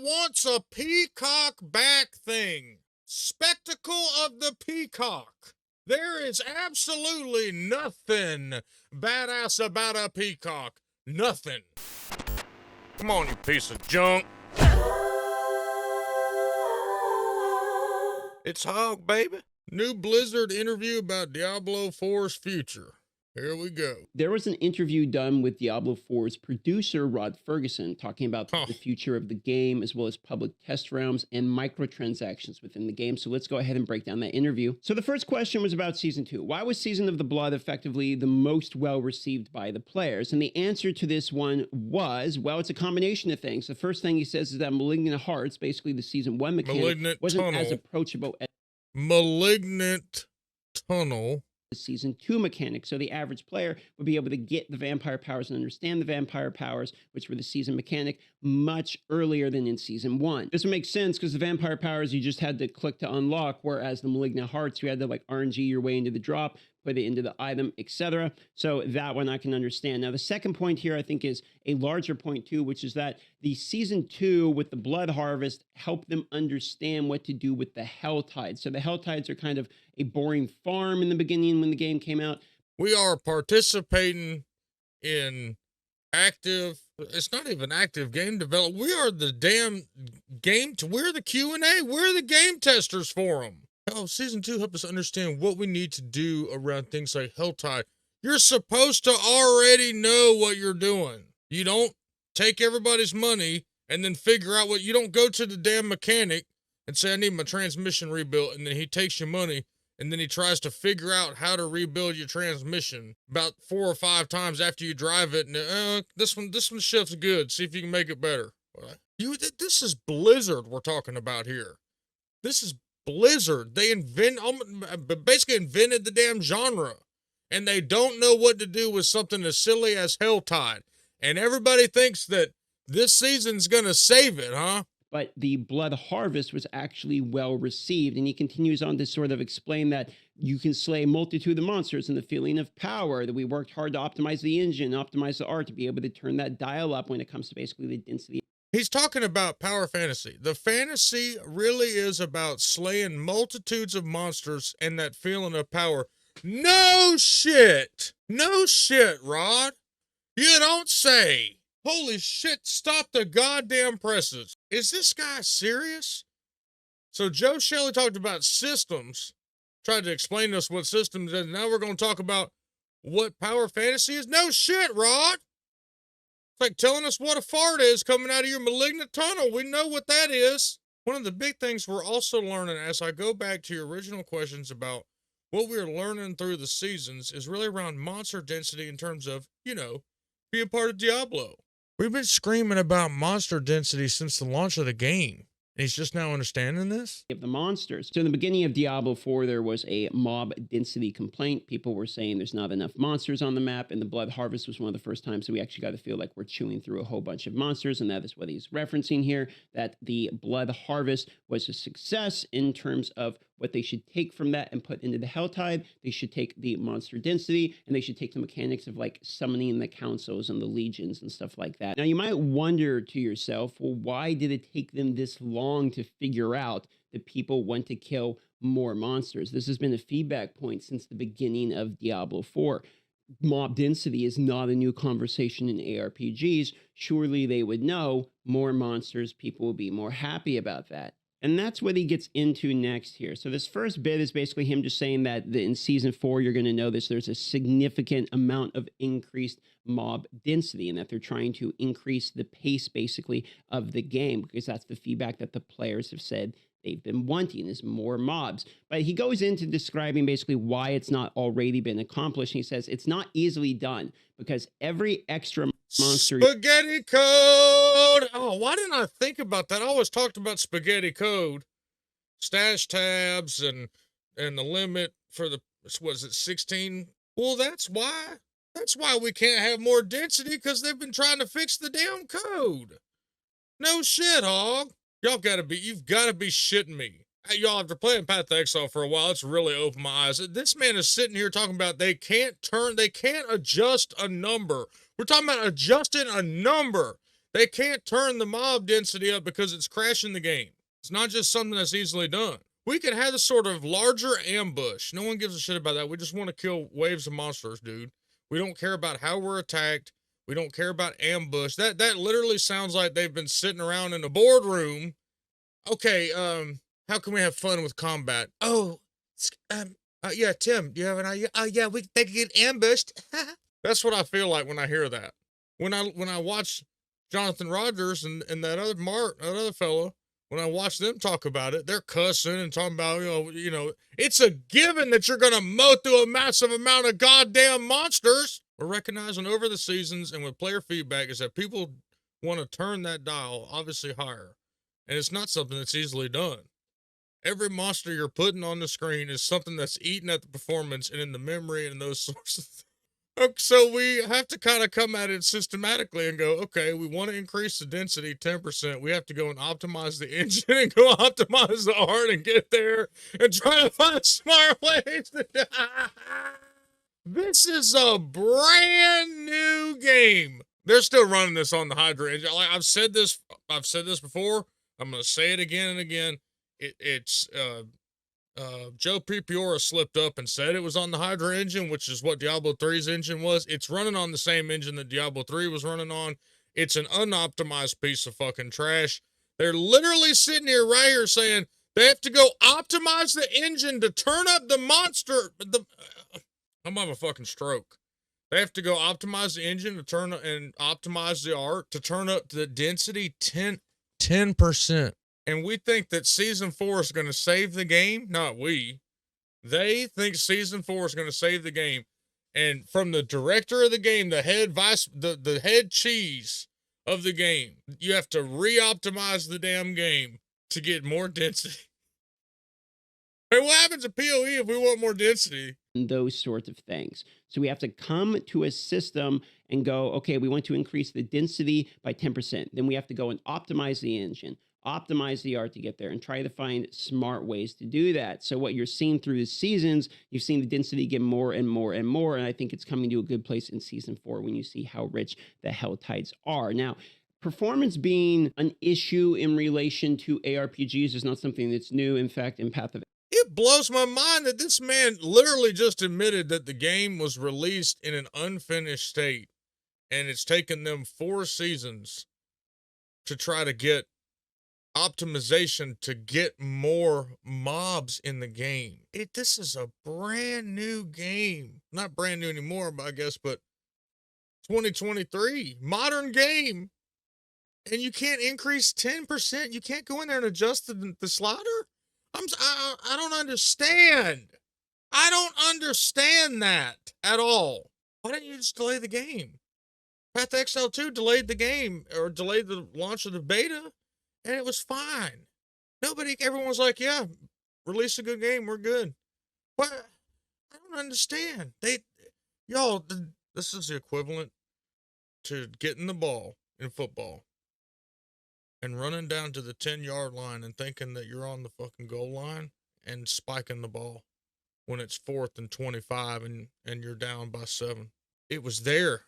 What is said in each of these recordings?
wants a peacock back thing. Spectacle of the peacock. There is absolutely nothing badass about a peacock. Nothing. Come on, you piece of junk. It's Hawg, baby. New Blizzard interview about Diablo 4's future. Here we go. There was an interview done with Diablo 4's producer, Rod Ferguson, talking about the future of the game, as well as public test realms and microtransactions within the game. So let's go ahead and break down that interview. So the first question was about Season 2. Why was Season of the Blood effectively the most well-received by the players? And the answer to this one was, well, it's a combination of things. The first thing he says is that Malignant Hearts, basically the Season 1 mechanic, wasn't as approachable as Malignant Tunnel. The Season 2 mechanic, so the average player would be able to get the vampire powers and understand the vampire powers, which were the season mechanic, much earlier than in Season 1. This would make sense because the vampire powers you just had to click to unlock, whereas the Malignant Hearts you had to like RNG your way into the drop, put it into the item, etc. So that one I can understand. Now the second point here I think is a larger point too, which is that the Season 2 with the Blood Harvest helped them understand what to do with the Hell Tides. So the Hell Tides are kind of a boring farm in the beginning when the game came out. We are participating in active, it's not even active game development. We are the damn game, we're the Q&A, we're the game testers for them. Oh, Season 2 helped us understand what we need to do around things like Helltide. You're supposed to already know what you're doing. You don't take everybody's money and then figure out what, you don't go to the damn mechanic and say, I need my transmission rebuilt, and then he takes your money and then he tries to figure out how to rebuild your transmission about 4 or 5 times after you drive it, and this one shifts good. See if you can make it better. This is Blizzard we're talking about here. This is Blizzard. They basically invented the damn genre, and they don't know what to do with something as silly as Helltide. And everybody thinks that this season's gonna save it, huh? But the Blood Harvest was actually well received, and he continues on to sort of explain that you can slay a multitude of monsters, and the feeling of power, that we worked hard to optimize the engine, optimize the art, to be able to turn that dial up when it comes to basically the density. He's talking about power fantasy. The fantasy really is about slaying multitudes of monsters and that feeling of power. No shit. No shit, Rod. You don't say. Holy shit, stop the goddamn presses. Is this guy serious? So Joe Shelley talked about systems, tried to explain to us what systems is. Now we're going to talk about what power fantasy is. No shit, Rod. It's like telling us what a fart is coming out of your malignant tunnel. We know what that is. One of the big things we're also learning, as I go back to your original questions about what we're learning through the seasons, is really around monster density in terms of, be a part of Diablo. We've been screaming about monster density since the launch of the game. He's just now understanding this? Of the monsters. So in the beginning of Diablo 4, there was a mob density complaint. People were saying there's not enough monsters on the map, and the Blood Harvest was one of the first times that we actually got to feel like we're chewing through a whole bunch of monsters, and that is what he's referencing here, that the Blood Harvest was a success in terms of what they should take from that and put into the Helltide. They should take the monster density, and they should take the mechanics of like summoning the councils and the legions and stuff like that. Now you might wonder to yourself, well, why did it take them this long to figure out that people want to kill more monsters? This has been a feedback point since the beginning of Diablo 4. Mob density is not a new conversation in ARPGs. Surely they would know more monsters, people will be more happy about that. And that's what he gets into next here. So this first bit is basically him just saying that in Season 4, you're going to notice there's a significant amount of increased mob density, and that they're trying to increase the pace, basically, of the game, because that's the feedback that the players have said they've been wanting, is more mobs. But he goes into describing basically why it's not already been accomplished. He says it's not easily done because every extra monster... Spaghetti code! Oh, why didn't I think about that? I always talked about spaghetti code. Stash tabs and the limit for the, was it 16? Well, that's why. That's why we can't have more density, because they've been trying to fix the damn code. No shit, Hawg. You've got to be shitting me. Y'all, after playing Path to Exile for a while, it's really opened my eyes. This man is sitting here talking about they can't adjust a number. We're talking about adjusting a number. They can't turn the mob density up because it's crashing the game. It's not just something that's easily done. We could have this sort of larger ambush. No one gives a shit about that. We just want to kill waves of monsters, dude. We don't care about how we're attacked. We don't care about ambush. That literally sounds like they've been sitting around in a boardroom. Okay, how can we have fun with combat? Oh, yeah, Tim, do you have an idea? Oh, yeah, they could get ambushed. That's what I feel like when I hear that. When I watch Jonathan Rogers and that other Mark, that other fellow, when I watch them talk about it, they're cussing and talking about, it's a given that you're gonna mow through a massive amount of goddamn monsters. We're recognizing over the seasons and with player feedback is that people want to turn that dial obviously higher. And it's not something that's easily done. Every monster you're putting on the screen is something that's eating at the performance and in the memory and those sorts of things. So we have to kind of come at it systematically and go, okay, we want to increase the density 10%. We have to go and optimize the engine and go optimize the art and get there and try to find smart ways to This is a brand new game. They're still running this on the Hydra engine. Like I've said this before. I'm going to say it again and again. It's Joe Pipiora slipped up and said it was on the Hydra engine, which is what Diablo 3's engine was. It's running on the same engine that Diablo 3 was running on. It's an unoptimized piece of fucking trash. They're literally sitting here right here saying they have to go optimize the engine to turn up the monster. I'm having a fucking stroke. They have to go optimize the engine to turn and optimize the art to turn up the density 10%. And we think that season 4 is going to save the game. Not we. They think season 4 is going to save the game. And from the director of the game, the head cheese of the game, you have to re-optimize the damn game to get more density. Hey, what happens at PoE if we want more density? Those sorts of things. So we have to come to a system and go, okay, we want to increase the density by 10%. Then we have to go and optimize the engine, optimize the art to get there and try to find smart ways to do that. So what you're seeing through the seasons, you've seen the density get more and more and more. And I think it's coming to a good place in season 4 when you see how rich the Hell Tides are. Now, performance being an issue in relation to ARPGs is not something that's new. In fact, in Path of It blows my mind that this man literally just admitted that the game was released in an unfinished state and it's taken them 4 seasons to try to get optimization to get more mobs in the game. This is a brand new game. Not brand new anymore, I guess, but 2023 modern game. And you can't increase 10%. You can't go in there and adjust the slider. I don't understand. I don't understand that at all. Why didn't you just delay the game? Path to Exile 2 delayed the game or delayed the launch of the beta, and it was fine. Everyone was like, yeah, release a good game, we're good. What? I don't understand. This is the equivalent to getting the ball in football and running down to the 10-yard line and thinking that you're on the fucking goal line and spiking the ball when it's 4th and 25 and you're down by 7. It was there.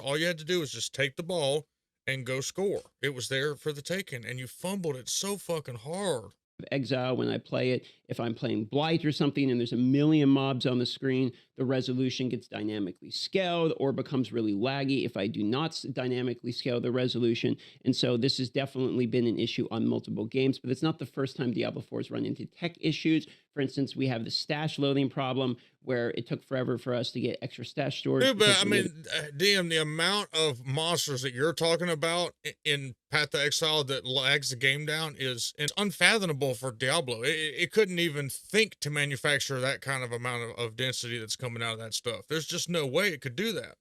All you had to do was just take the ball and go score. It was there for the taking, and you fumbled it so fucking hard. Exile, when I play it, if I'm playing Blight or something and there's a million mobs on the screen, the resolution gets dynamically scaled or becomes really laggy if I do not dynamically scale the resolution. And so this has definitely been an issue on multiple games, but it's not the first time Diablo 4 has run into tech issues. For instance, we have the stash loading problem where it took forever for us to get extra stash storage. Dude, but I mean, DM, the amount of monsters that you're talking about in Path to Exile that lags the game down it's unfathomable for Diablo. It couldn't even think to manufacture that kind of amount of density that's coming out of that stuff. There's just no way it could do that,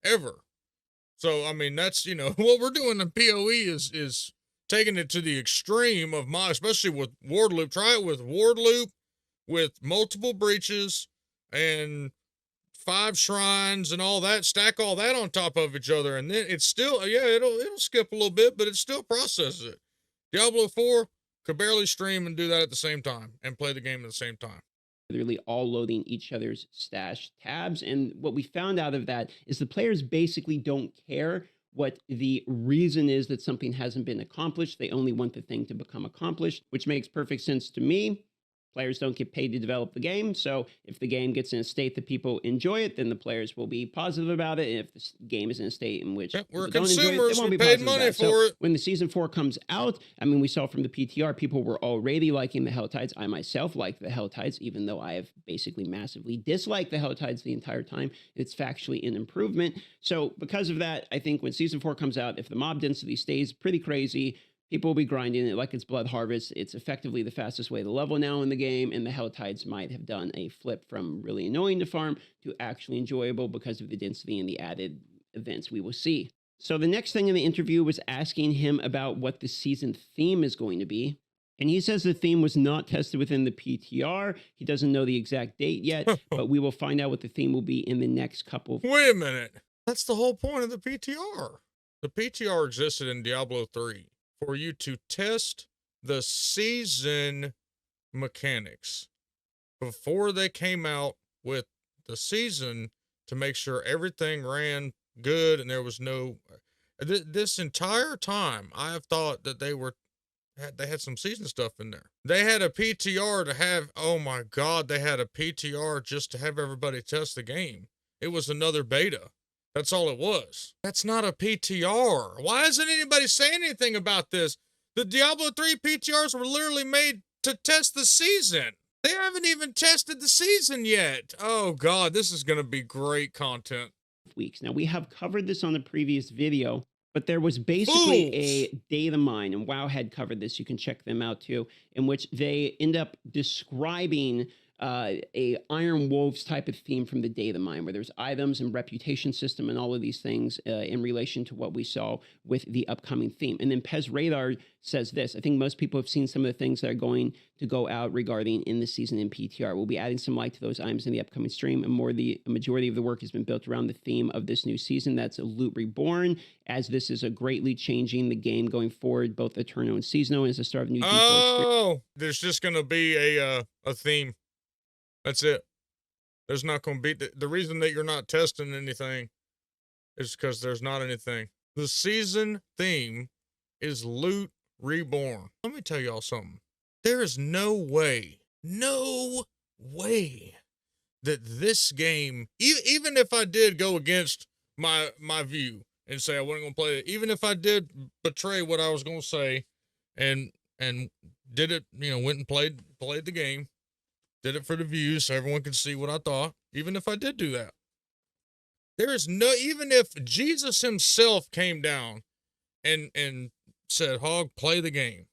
ever. So, I mean, that's, what we're doing in PoE is taking it to the extreme of especially with Ward Loop. Try it with Ward Loop, with multiple breaches, and 5 shrines and all that, stack all that on top of each other, and then it's still, it'll skip a little bit, but it still processes it. Diablo 4 could barely stream and do that at the same time and play the game at the same time. Literally all loading each other's stash tabs. And what we found out of that is the players basically don't care what the reason is that something hasn't been accomplished. They only want the thing to become accomplished, which makes perfect sense to me. Players don't get paid to develop the game. So if the game gets in a state that people enjoy it, then the players will be positive about it. And if the game is in a state in which We're people don't enjoy it, they consumers. won't We be paid positive about money it. for So it. when the season 4 comes out, I mean, we saw from the PTR, people were already liking the Helltides. I myself like the Helltides, even though I have basically massively disliked the Helltides the entire time. It's factually an improvement. So because of that, I think when season 4 comes out, if the mob density stays pretty crazy, people will be grinding it like it's Blood Harvest. It's effectively the fastest way to level now in the game, and the Helltides might have done a flip from really annoying to farm to actually enjoyable because of the density and the added events we will see. So the next thing in the interview was asking him about what the season theme is going to be. And he says the theme was not tested within the PTR. He doesn't know the exact date yet, but we will find out what the theme will be in the next couple. Wait a minute. That's the whole point of the PTR. The PTR existed in Diablo 3 for you to test the season mechanics before they came out with the season, to make sure everything ran good and there was no... This entire time, I have thought that they had some season stuff in there. They had a PTR to have... Oh my God, they had a PTR just to have everybody test the game. It was another beta. That's all it was. That's not a PTR. Why isn't anybody saying anything about this? The Diablo 3 PTRs were literally made to test the season. They haven't even tested the season yet. Oh God, this is going to be great content. Weeks. Now, we have covered this on the previous video, but there was basically Fools. a data mine, and WoW had covered this. You can check them out too, in which they end up describing a Iron Wolves type of theme from the data mine, where there's items and reputation system and all of these things in relation to what we saw with the upcoming theme. And then Pez Radar says this: I think most people have seen some of the things that are going to go out regarding in the season in PTR. We'll be adding some light to those items in the upcoming stream, and a majority of the work has been built around the theme of this new season. That's a Loot Reborn, as this is a greatly changing the game going forward, both eternal and seasonal, and as the start of new default. Oh, there's just going to be a theme. That's it. There's not going to be... The reason that you're not testing anything is because there's not anything. The season theme is Loot Reborn. Let me tell y'all something. There is no way that this game, even if I did go against my view and say I wasn't going to play it, even if I did betray what I was going to say and did it, went and played the game, did it for the views so everyone could see what I thought, even if I did do that, there is no... Even if Jesus himself came down and said, Hawg, play the game,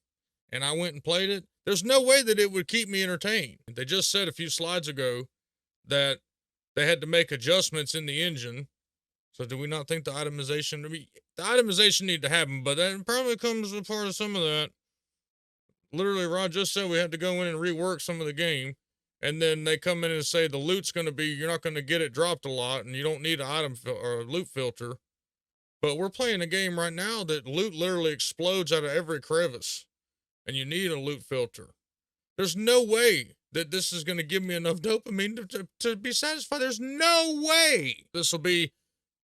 and I went and played it, there's no way that it would keep me entertained. They just said a few slides ago that they had to make adjustments in the engine. So do we not think the itemization... the itemization need to happen, but that probably comes as part of some of that. Literally, Rod just said we had to go in and rework some of the game. And then they come in and say the loot's going to be... You're not going to get it dropped a lot, and you don't need an item or a loot filter. But we're playing a game right now that loot literally explodes out of every crevice, and you need a loot filter. There's no way that this is going to give me enough dopamine to be satisfied. There's no way. This will be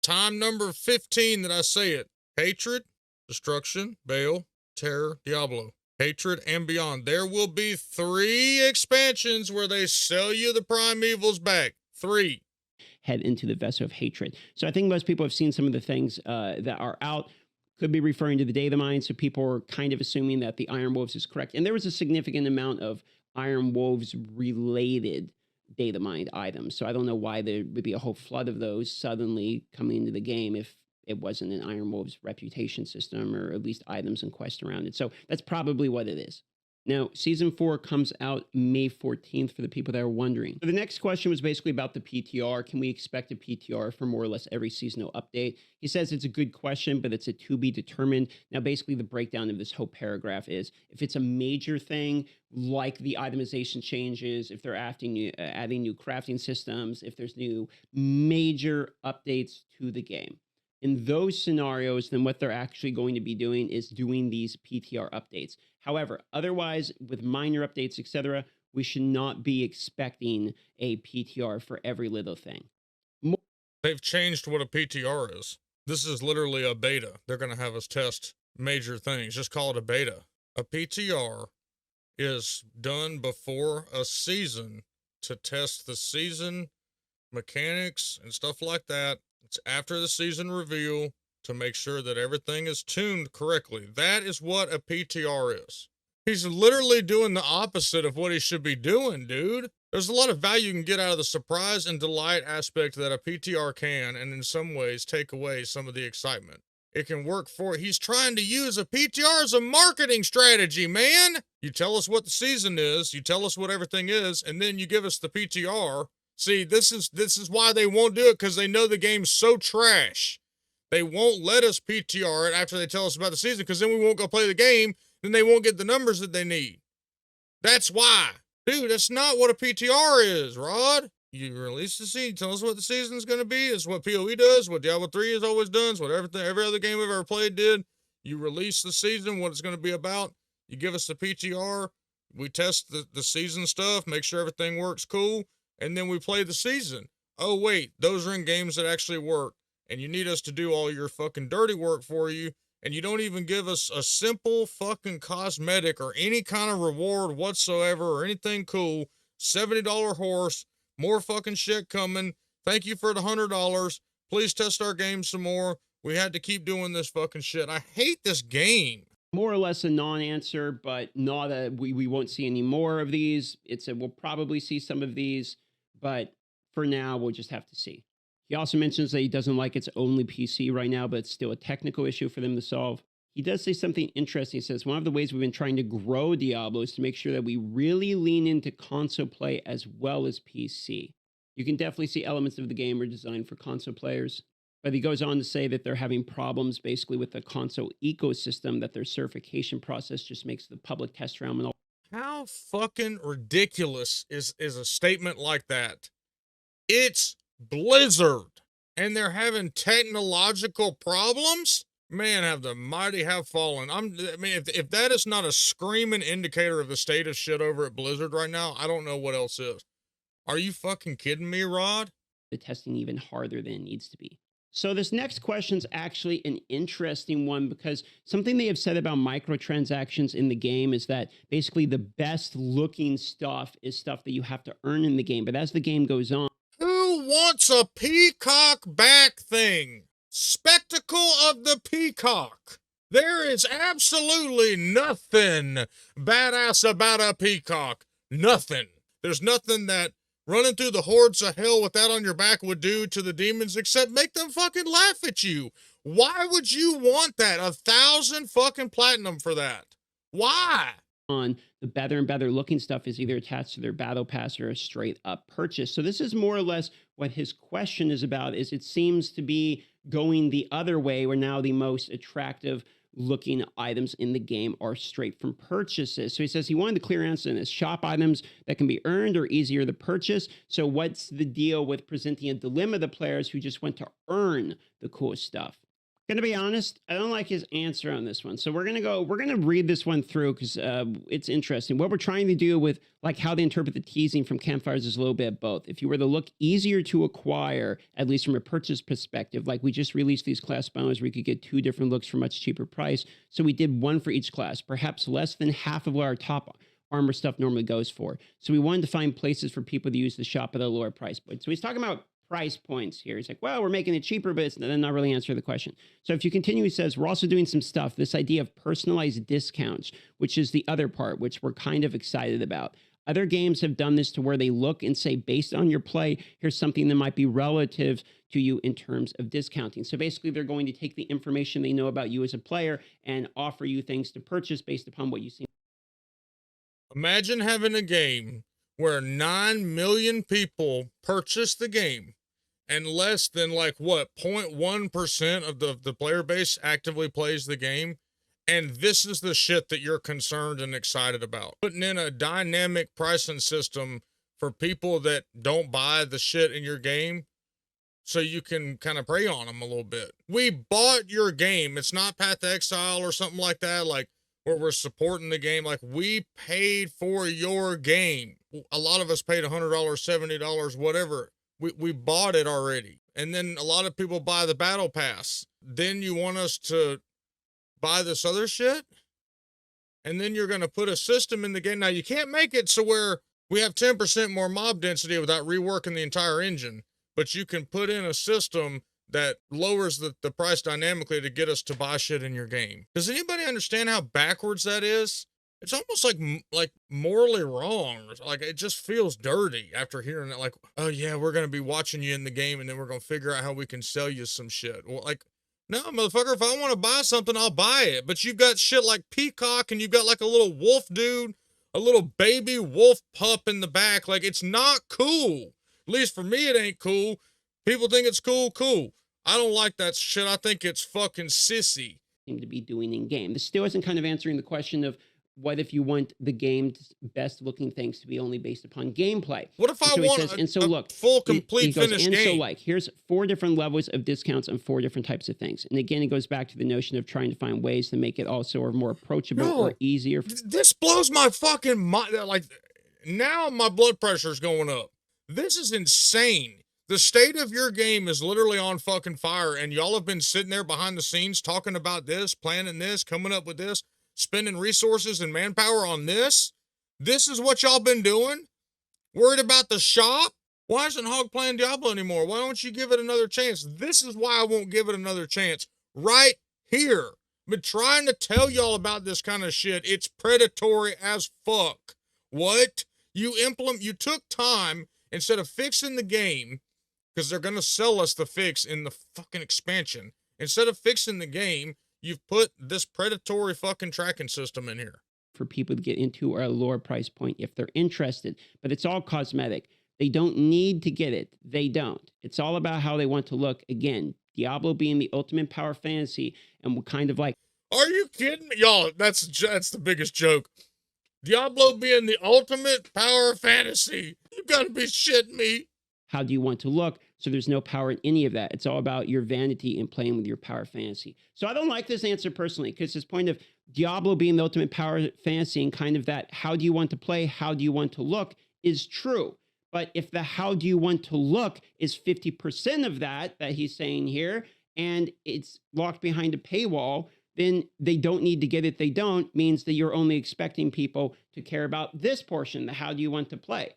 time number 15 that I say it. Hatred, Destruction, Bale, Terror, Diablo. Hatred and Beyond. There will be 3 expansions where they sell you the primevals back. 3. Head into the Vessel of Hatred. So I think most people have seen some of the things that are out. Could be referring to the data mine, so people are kind of assuming that the Iron Wolves is correct. And there was a significant amount of Iron Wolves related data mined items. So I don't know why there would be a whole flood of those suddenly coming into the game if it wasn't an Iron Wolves reputation system, or at least items and quests around it. So that's probably what it is. Now, Season 4 comes out May 14th for the people that are wondering. So the next question was basically about the PTR. Can we expect a PTR for more or less every seasonal update? He says it's a good question, but it's a to be determined. Now, basically, the breakdown of this whole paragraph is, if it's a major thing, like the itemization changes, if they're adding new crafting systems, if there's new major updates to the game. In those scenarios, then what they're actually going to be doing is doing these PTR updates. However, otherwise, with minor updates, etc., we should not be expecting a PTR for every little thing. They've changed what a PTR is. This is literally a beta. They're going to have us test major things. Just call it a beta. A PTR is done before a season to test the season mechanics and stuff like that. It's after the season reveal to make sure that everything is tuned correctly. That is what a PTR is. He's literally doing the opposite of what he should be doing, dude. There's a lot of value you can get out of the surprise and delight aspect that a PTR can, and in some ways take away some of the excitement. It can work for, he's trying to use a PTR as a marketing strategy, man. You tell us what the season is, you tell us what everything is, and then you give us the PTR. See, this is why they won't do it, because they know the game's so trash. They won't let us PTR it after they tell us about the season, because then we won't go play the game, then they won't get the numbers that they need. That's why. Dude, that's not what a PTR is, Rod. You release the season, tell us what the season's going to be. It's what PoE does, what Diablo 3 has always done, it's what every other game we've ever played did. You release the season, what it's going to be about. You give us the PTR. We test the season stuff, make sure everything works cool, and then we play the season. Oh, wait, those are in games that actually work, and you need us to do all your fucking dirty work for you, and you don't even give us a simple fucking cosmetic or any kind of reward whatsoever or anything cool. $70 horse, more fucking shit coming. Thank you for the $100. Please test our game some more. We had to keep doing this fucking shit. I hate this game. More or less a non-answer, but not that we won't see any more of these. It's a, we'll probably see some of these, but for now, we'll just have to see. He also mentions that he doesn't like it's only PC right now, but it's still a technical issue for them to solve. He does say something interesting. He says, one of the ways we've been trying to grow Diablo is to make sure that we really lean into console play as well as PC. You can definitely see elements of the game are designed for console players. But he goes on to say that they're having problems basically with the console ecosystem, that their certification process just makes the public test realm and all. How fucking ridiculous is a statement like that? It's Blizzard, and they're having technological problems? Man, have the mighty have fallen. I mean, if that is not a screaming indicator of the state of shit over at Blizzard right now, I don't know what else is. Are you fucking kidding me, Rod? The testing even harder than it needs to be. So this next question is actually an interesting one, because something they have said about microtransactions in the game is that basically the best looking stuff is stuff that you have to earn in the game. But as the game goes on, who wants a peacock back thing? Spectacle of the peacock. There is absolutely nothing badass about a peacock. Nothing. There's nothing that running through the hordes of hell with that on your back would do to the demons except make them fucking laugh at you. Why would you want that? 1,000 fucking platinum for that. Why? On the better and better looking stuff is either attached to their battle pass or a straight up purchase. So this is more or less what his question is about. Is it seems to be going the other way, where now the most attractive looking items in the game are straight from purchases. So he says he wanted the clear answer in this: shop items that can be earned or easier to purchase. So what's the deal with presenting a dilemma to players who just want to earn the cool stuff? Gonna be honest, I don't like his answer on this one. So we're gonna read this one through, because it's interesting. What we're trying to do with like how they interpret the teasing from Campfires is a little bit of both. If you were to look easier to acquire, at least from a purchase perspective, like we just released these class bounds where you could get 2 different looks for much cheaper price. So we did one for each class, perhaps less than half of what our top armor stuff normally goes for. So we wanted to find places for people to use the shop at a lower price point. So he's talking about price points here. He's like, well, we're making it cheaper, but it's not really answering the question. So if you continue, he says, we're also doing some stuff, this idea of personalized discounts, which is the other part, which we're kind of excited about. Other games have done this to where they look and say, based on your play, here's something that might be relative to you in terms of discounting. So basically, they're going to take the information they know about you as a player and offer you things to purchase based upon what you see. Imagine having a game where 9 million people purchase the game, and less than like what 0.1% of the player base actively plays the game, and this is the shit that you're concerned and excited about. Putting in a dynamic pricing system for people that don't buy the shit in your game, so you can kind of prey on them a little bit. We bought your game. It's not Path to Exile or something like that, like where we're supporting the game. Like, we paid for your game. A lot of us paid $100, $70, whatever. We bought it already. and then a lot of people buy the battle pass. Then you want us to buy this other shit? And then you're going to put a system in the game. Now, you can't make it so where we have 10% more mob density without reworking the entire engine, but you can put in a system that lowers the price dynamically to get us to buy shit in your game. Does anybody understand how backwards that is? It's almost like morally wrong. Like, it just feels dirty after hearing it. Like, oh yeah, we're going to be watching you in the game and then we're going to figure out how we can sell you some shit. Well, like, no, motherfucker, if I want to buy something, I'll buy it. But you've got shit like Peacock and you've got like a little wolf dude, a little baby wolf pup in the back. Like, it's not cool. At least for me, it ain't cool. People think it's cool. I don't like that shit. I think it's fucking sissy. To be doing in game. This still isn't kind of answering the question of what if you want the game's best looking things to be only based upon gameplay. What if I want a full, complete, finished game? So like, here's 4 different levels of discounts on 4 different types of things. And again, it goes back to the notion of trying to find ways to make it also more approachable or easier. This blows my fucking mind. Like, now my blood pressure is going up. This is insane. The state of your game is literally on fucking fire, and y'all have been sitting there behind the scenes talking about this, planning this, coming up with this, spending resources and manpower on this. This is what y'all been doing? Worried about the shop? Why isn't Hawg playing Diablo anymore? Why don't you give it another chance? This is why I won't give it another chance. Right here. Been trying to tell y'all about this kind of shit. It's predatory as fuck. What? You took time instead of fixing the game, because they're going to sell us the fix in the fucking expansion. Instead of fixing the game, you've put this predatory fucking tracking system in here. For people to get into a lower price point if they're interested. But it's all cosmetic. They don't need to get it. They don't. It's all about how they want to look. Again, Diablo being the ultimate power fantasy, and we're kind of like... Are you kidding me? Y'all, that's the biggest joke. Diablo being the ultimate power fantasy. You gotta be shitting me. How do you want to look? So there's no power in any of that. It's all about your vanity and playing with your power fantasy. So I don't like this answer personally, because this point of Diablo being the ultimate power fantasy and kind of that how do you want to play, how do you want to look is true. But if the how do you want to look is 50% of that he's saying here, and it's locked behind a paywall, then they don't need to get it. They don't means that you're only expecting people to care about this portion, the how do you want to play.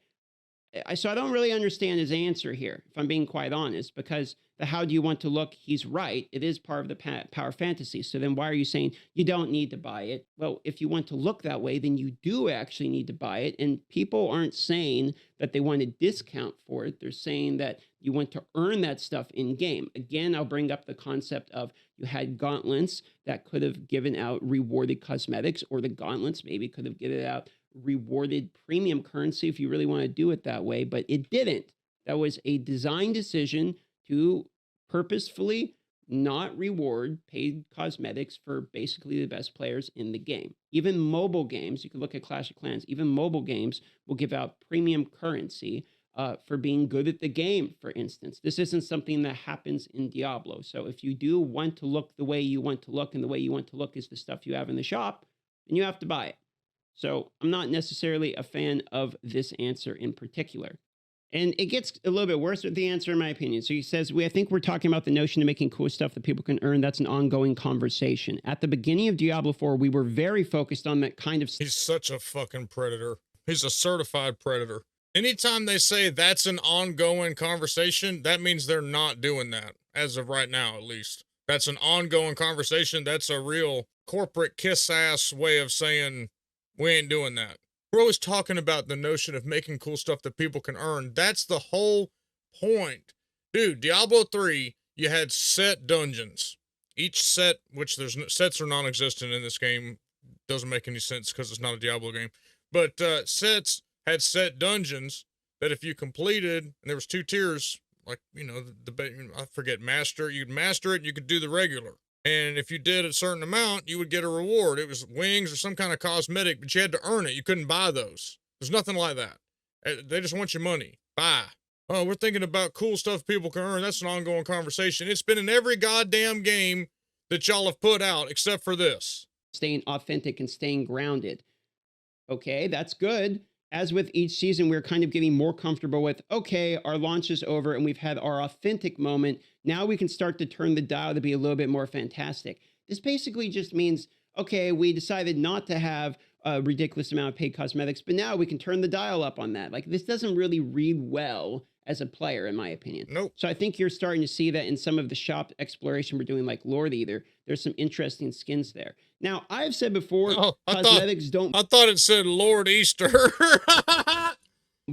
So I don't really understand his answer here, if I'm being quite honest, because the how do you want to look, he's right. It is part of the power fantasy. So then why are you saying you don't need to buy it? Well, if you want to look that way, then you do actually need to buy it. And people aren't saying that they want a discount for it. They're saying that you want to earn that stuff in game. Again, I'll bring up the concept of you had gauntlets that could have given out rewarded cosmetics, or the gauntlets maybe could have given out rewarded premium currency if you really want to do it that way, but it didn't. That was a design decision to purposefully not reward paid cosmetics for basically the best players in the game. Even mobile games, you can look at Clash of Clans, even mobile games will give out premium currency for being good at the game, for instance. This isn't something that happens in Diablo. So if you do want to look the way you want to look, and the way you want to look is the stuff you have in the shop, then you have to buy it. So I'm not necessarily a fan of this answer in particular. And it gets a little bit worse with the answer, in my opinion. So he says, I think we're talking about the notion of making cool stuff that people can earn. That's an ongoing conversation. At the beginning of Diablo 4, we were very focused on that kind of... He's such a fucking predator. He's a certified predator. Anytime they say that's an ongoing conversation, that means they're not doing that, as of right now, at least. That's an ongoing conversation. That's a real corporate kiss-ass way of saying... we ain't doing that. We're always talking about the notion of making cool stuff that people can earn. That's the whole point. Dude, Diablo 3, you had set dungeons. Each set, which sets are non-existent in this game, doesn't make any sense because it's not a Diablo game. But sets had set dungeons that if you completed, and there was 2 tiers, like, you know, I forget, master. You'd master it, and you could do the regular. And if you did a certain amount, you would get a reward. It was wings or some kind of cosmetic, but you had to earn it. You couldn't buy those. There's nothing like that. They just want your money. Buy. Oh, we're thinking about cool stuff people can earn. That's an ongoing conversation. It's been in every goddamn game that y'all have put out, except for this. Staying authentic and staying grounded. Okay, that's good. as with each season, we're kind of getting more comfortable with, okay, our launch is over and we've had our authentic moment. Now we can start to turn the dial to be a little bit more fantastic. This basically just means, okay, we decided not to have a ridiculous amount of paid cosmetics, but now we can turn the dial up on that. Like, this doesn't really read well as a player, in my opinion. Nope. So I think you're starting to see that in some of the shop exploration we're doing, like Lord Eater. There's some interesting skins there. Now, I've said before, cosmetics don't I thought it said Lord Easter.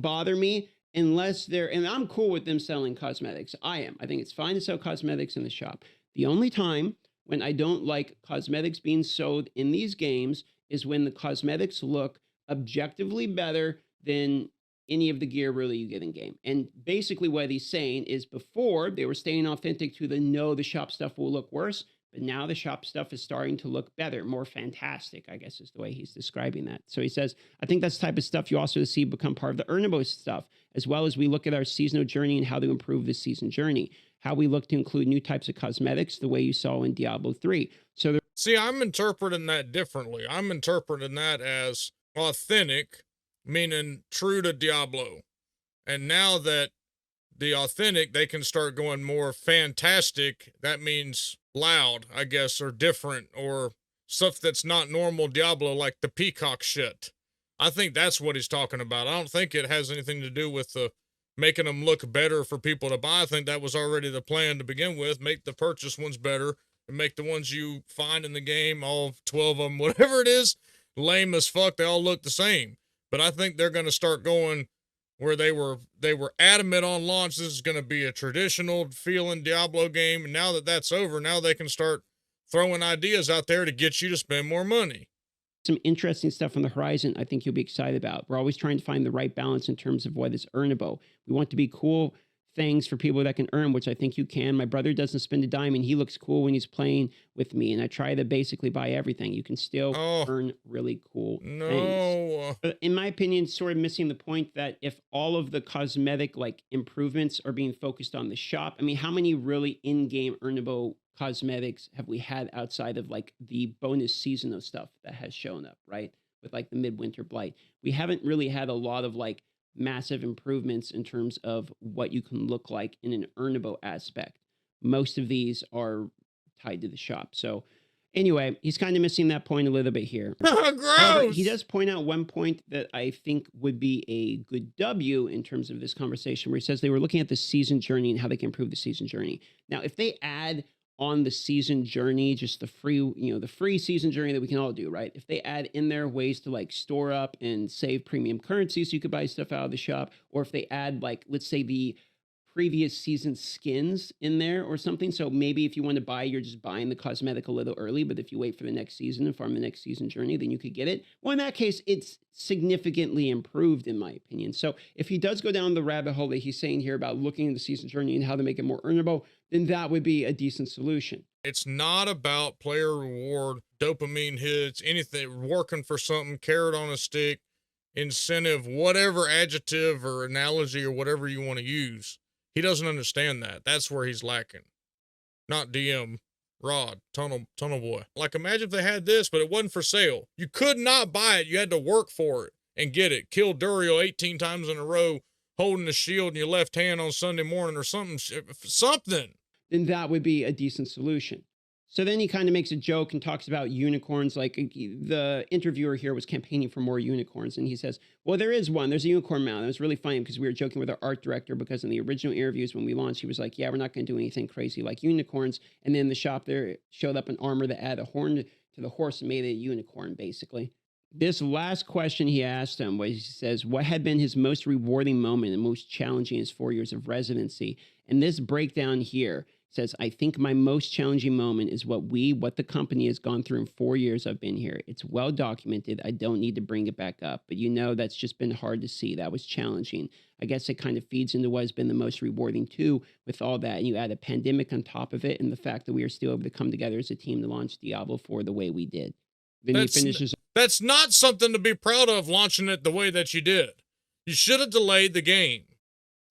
bother me unless they're, and I'm cool with them selling cosmetics. I am. I think it's fine to sell cosmetics in the shop. The only time when I don't like cosmetics being sold in these games is when the cosmetics look objectively better than any of the gear really you get in game. And basically what he's saying is before they were staying authentic to the no, the shop stuff will look worse, but now the shop stuff is starting to look better, more fantastic, I guess is the way he's describing that. So he says, I think that's the type of stuff you also see become part of the earnable stuff, as well as we look at our seasonal journey and how to improve the season journey, how we look to include new types of cosmetics, the way you saw in Diablo 3. So see, I'm interpreting that differently. I'm interpreting that as authentic, meaning true to Diablo. And now that the authentic, they can start going more fantastic. That means loud, I guess, or different, or stuff that's not normal Diablo, like the peacock shit. I think that's what he's talking about. I don't think it has anything to do with the making them look better for people to buy. I think that was already the plan to begin with. Make the purchase ones better and make the ones you find in the game, all 12 of them, whatever it is, lame as fuck. They all look the same. But I think they're going to start going where they were adamant on launch. This is going to be a traditional feeling Diablo game. And now that that's over, now they can start throwing ideas out there to get you to spend more money. Some interesting stuff on the horizon I think you'll be excited about. We're always trying to find the right balance in terms of what is earnable. We want to be cool things for people that can earn, which I think you can. My brother doesn't spend a dime and he looks cool when he's playing with me, and I try to basically buy everything. You can still earn really cool things. But in my opinion, sort of missing the point that if all of the cosmetic like improvements are being focused on the shop, I mean, how many really in-game earnable cosmetics have we had outside of like the bonus seasonal stuff that has shown up, right? With like the Midwinter Blight. We haven't really had a lot of like massive improvements in terms of what you can look like in an earnable aspect. Most of these are tied to the shop. So anyway, he's kind of missing that point a little bit here. Gross! He does point out one point that I think would be a good W in terms of this conversation, where he says they were looking at the season journey and how they can improve the season journey. Now, if they add on the season journey, just the free season journey that we can all do, right? If they add in there ways to like store up and save premium currency so you could buy stuff out of the shop, or if they add like, let's say the previous season skins in there or something. So maybe if you want to buy, you're just buying the cosmetic a little early, but if you wait for the next season and farm the next season journey, then you could get it. Well, in that case, it's significantly improved in my opinion. So if he does go down the rabbit hole that he's saying here about looking at the season journey and how to make it more earnable, then that would be a decent solution. It's not about player reward, dopamine hits, anything, working for something, carrot on a stick, incentive, whatever adjective or analogy or whatever you want to use. He doesn't understand that. That's where he's lacking. Not DM, Rod, Tunnel Boy. Like, imagine if they had this, but it wasn't for sale. You could not buy it. You had to work for it and get it. Kill Duriel 18 times in a row, holding the shield in your left hand on Sunday morning or something. Then that would be a decent solution. So then he kind of makes a joke and talks about unicorns. Like the interviewer here was campaigning for more unicorns. And he says, well, there is one. There's a unicorn mount. It was really funny because we were joking with our art director because in the original interviews when we launched, he was like, yeah, we're not going to do anything crazy like unicorns. And then in the shop there showed up an armor that added a horn to the horse and made it a unicorn, basically. This last question he asked him was, he says, what had been his most rewarding moment and most challenging in his 4 years of residency? And this breakdown here says, I think my most challenging moment is what the company has gone through in 4 years I've been here. It's well documented. I don't need to bring it back up. But that's just been hard to see. That was challenging. I guess it kind of feeds into what has been the most rewarding too with all that. And you add a pandemic on top of it and the fact that we are still able to come together as a team to launch Diablo 4 the way we did. Then he finishes. That's not something to be proud of, launching it the way that you did. You should have delayed the game.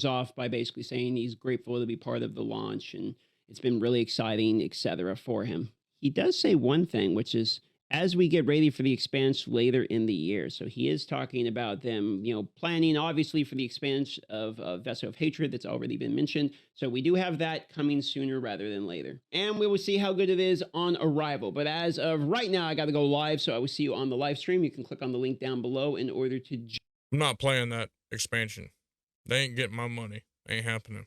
Off by basically saying he's grateful to be part of the launch and it's been really exciting, etc. for him. He does say one thing, which is as we get ready for the expansion later in the year. So he is talking about them, planning obviously for the expansion of Vessel of Hatred that's already been mentioned. So we do have that coming sooner rather than later. And we will see how good it is on arrival. But as of right now, I got to go live. So I will see you on the live stream. You can click on the link down below in order to. I'm not playing that expansion. They ain't getting my money. Ain't happening.